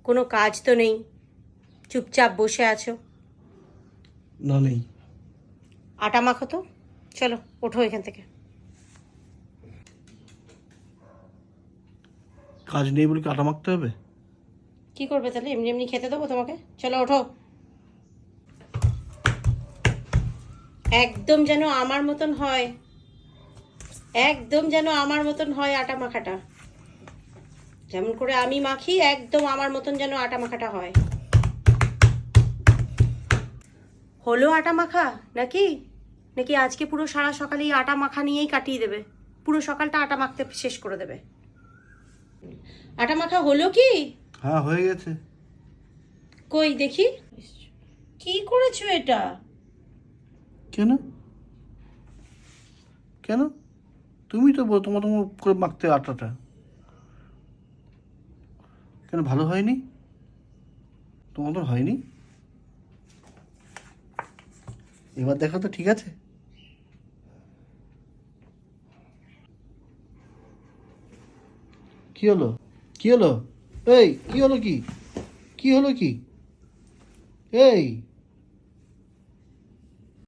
কোনো কাজ তো নেই, চুপচাপ বসে আছো। না, নেই। আটা মাখো তো, চলো ওঠো এখান থেকে। কাজ নেই বলে কি আটা মাখতে হবে? কি করবে তাহলে? এমনি এমনি খেতে দেবো তোমাকে? চলো ওঠো। একদম যেন আমার মতন হয়, একদম যেন আমার মতন হয় আটা মাখাটা। যেমন করে আমি মাখি একদম আমার মতন যেন আটা মাখাটা হয়। হলো আটা মাখা নাকি? নাকি আজকে পুরো সারা সকালে এই আটা মাখা নিয়েই কাটিয়ে দেবে? পুরো সকালটা আটা মাখতে শেষ করে দেবে? আটা মাখা হলো কি? হ্যাঁ, হয়ে গেছে। কই দেখি। কি করেছো এটা? কেন? কেন? তুমি তো তোমার তোমার করে মাখতে আটাটা। কেন, ভালো হয়নি? তোমার তো হয়নি। এবার দেখো তো ঠিক আছে। কি হলো? কি হলো? এই কি হলো? কি কি হলো? কি এই